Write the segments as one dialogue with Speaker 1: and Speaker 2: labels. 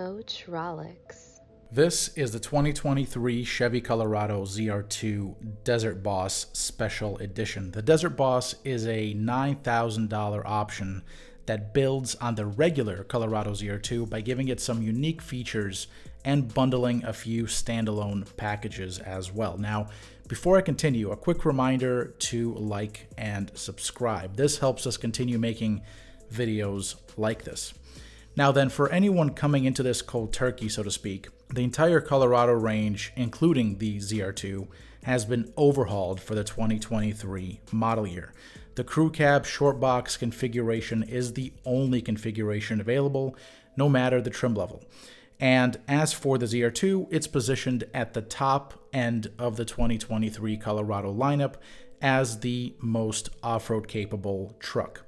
Speaker 1: Trollocs.
Speaker 2: This is the 2023 Chevy Colorado ZR2 Desert Boss Special Edition. The Desert Boss is a $9,000 option that builds on the regular Colorado ZR2 by giving it some unique features and bundling a few standalone packages as well. Now, before I continue, a quick reminder to like and subscribe. This helps us continue making videos like this. Now then, for anyone coming into this cold turkey, so to speak, the entire Colorado range, including the ZR2, has been overhauled for the 2023 model year. The crew cab short box configuration is the only configuration available, no matter the trim level. And as for the ZR2, it's positioned at the top end of the 2023 Colorado lineup as the most off-road capable truck.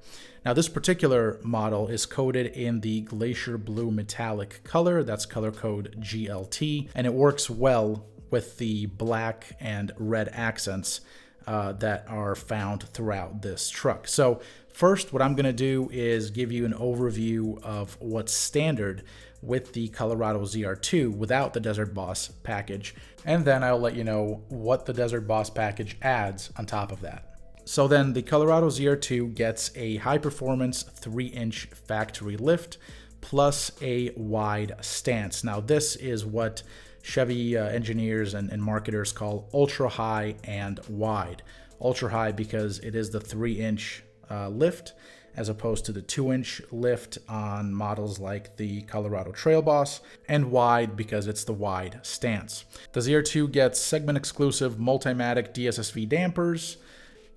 Speaker 2: Now, this particular model is coated in the Glacier Blue Metallic color. That's color code GLT, and it works well with the black and red accents that are found throughout this truck. So first, what I'm going to do is give you an overview of what's standard with the Colorado ZR2 without the Desert Boss package, and then I'll let you know what the Desert Boss package adds on top of that. So then the Colorado ZR2 gets a high-performance 3-inch factory lift plus a wide stance. Now this is what Chevy engineers and marketers call ultra high and wide. Ultra high because it is the 3-inch lift as opposed to the 2-inch lift on models like the Colorado Trail Boss, and wide because it's the wide stance. The ZR2 gets segment exclusive Multimatic DSSV dampers,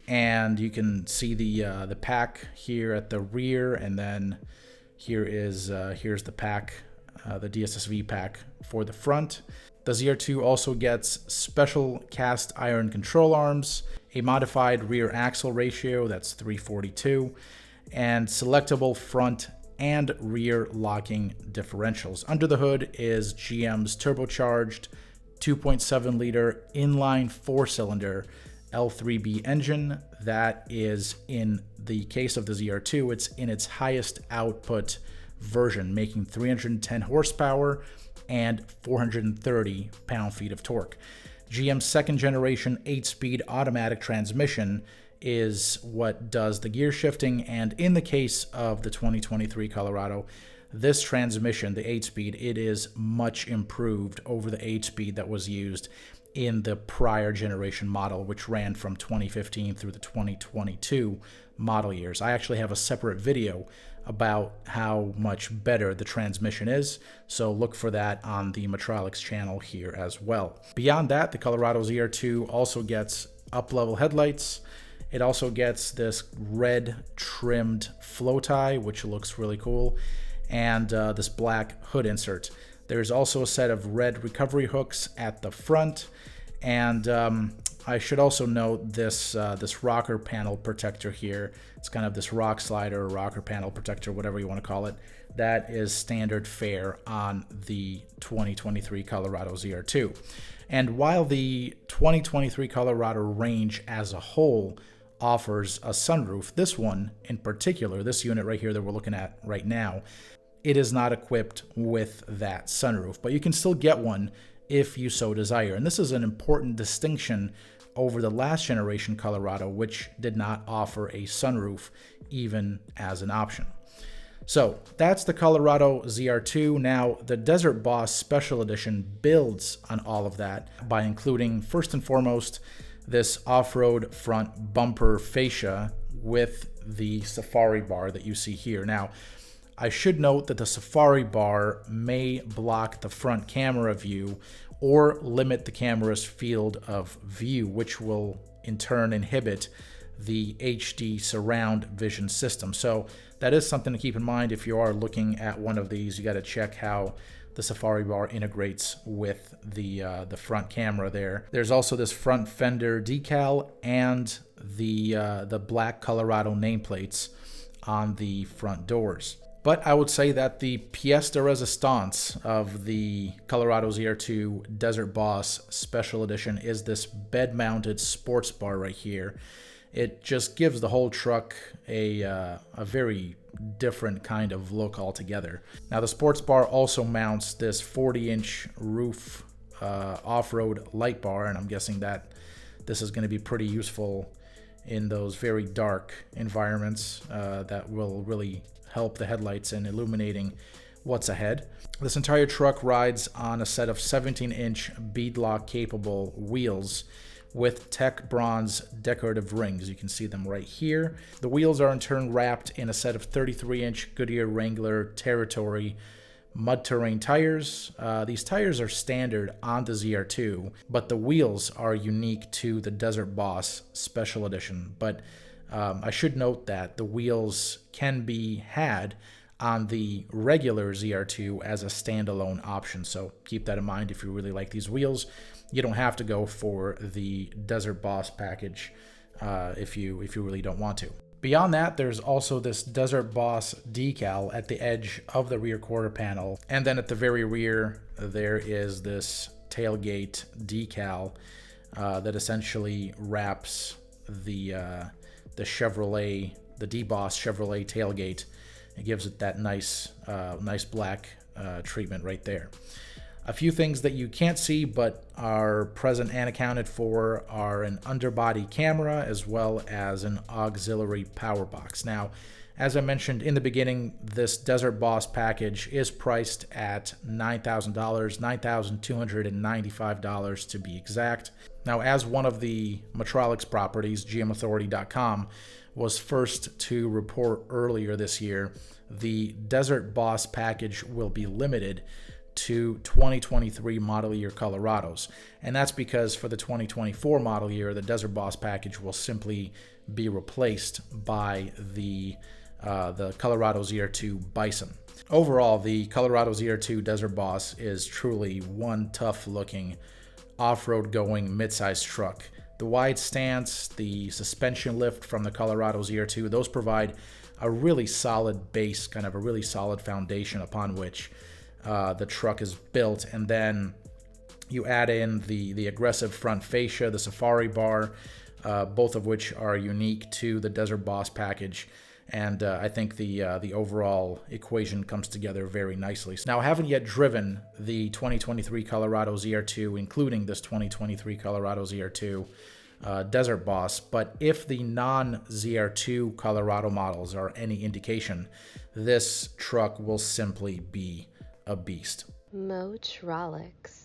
Speaker 2: and you can see the pack here at the rear, and then here's the pack, the DSSV pack for the front. The ZR2 also gets special cast iron control arms, a modified rear axle ratio, that's 342, and selectable front and rear locking differentials. Under the hood is GM's turbocharged 2.7 liter inline 4-cylinder L3B engine that is, in the case of the ZR2, it's in its highest output version, making 310 horsepower and 430 pound-feet of torque. GM's second generation 8-speed automatic transmission is what does the gear shifting, and in the case of the 2023 Colorado, this transmission, the 8-speed, it is much improved over the 8-speed that was used in the prior generation model, which ran from 2015 through the 2022 model years. I actually have a separate video about how much better the transmission is, so look for that on the Metrolix channel here as well. Beyond that, the Colorado ZR2 also gets up-level headlights. It also gets this red trimmed flow tie, which looks really cool, and this black hood insert. There's also a set of red recovery hooks at the front, and I should also note this rocker panel protector here. It's kind of this rock slider, rocker panel protector, whatever you want to call it. That is standard fare on the 2023 Colorado ZR2. And while the 2023 Colorado range as a whole offers a sunroof, this one in particular, this unit right here that we're looking at right now, it is not equipped with that sunroof, but you can still get one if you so desire. And this is an important distinction over the last generation Colorado, which did not offer a sunroof even as an option. So that's the Colorado ZR2. Now, the Desert Boss Special Edition builds on all of that by including, first and foremost, this off-road front bumper fascia with the Safari bar that you see here. Now, I should note that the Safari bar may block the front camera view or limit the camera's field of view, which will in turn inhibit the HD surround vision system. So that is something to keep in mind if you are looking at one of these. You got to check how the Safari bar integrates with the front camera there. There's also this front fender decal and the black Colorado nameplates on the front doors. But I would say that the pièce de résistance of the Colorado ZR2 Desert Boss Special Edition is this bed-mounted sports bar right here. It just gives the whole truck a very different kind of look altogether. Now the sports bar also mounts this 40-inch roof off-road light bar, and I'm guessing that this is going to be pretty useful in those very dark environments that will really help the headlights in illuminating what's ahead. This entire truck rides on a set of 17-inch beadlock capable wheels with tech bronze decorative rings. You can see them right here. The wheels are in turn wrapped in a set of 33-inch Goodyear Wrangler Territory mud terrain tires. These tires are standard on the ZR2, but the wheels are unique to the Desert Boss Special Edition. But I should note that the wheels can be had on the regular ZR2 as a standalone option, so keep that in mind if you really like these wheels. You don't have to go for the Desert Boss package if you really don't want to. Beyond that, there's also this Desert Boss decal at the edge of the rear quarter panel, and then at the very rear there is this tailgate decal that essentially wraps the Chevrolet, the D-Boss Chevrolet tailgate. It gives it that nice black treatment right there. A few things that you can't see but are present and accounted for are an underbody camera as well as an auxiliary power box. Now, as I mentioned in the beginning, this Desert Boss package is priced at $9,000, $9,295 to be exact. Now, as one of the Metrolix properties, GMAuthority.com, was first to report earlier this year, the Desert Boss package will be limited to 2023 model year Colorados. And that's because for the 2024 model year, the Desert Boss package will simply be replaced by the Colorado ZR2 Bison. Overall, the Colorado ZR2 Desert Boss is truly one tough-looking, off-road going midsize truck. The wide stance, the suspension lift from the Colorado ZR2, those provide a really solid base, kind of a really solid foundation upon which the truck is built. And then you add in the aggressive front fascia, the safari bar, both of which are unique to the Desert Boss package. And I think the overall equation comes together very nicely. Now, I haven't yet driven the 2023 Colorado ZR2, including this 2023 Colorado ZR2 Desert Boss, but if the non-ZR2 Colorado models are any indication, this truck will simply be a beast.
Speaker 1: Motrolix.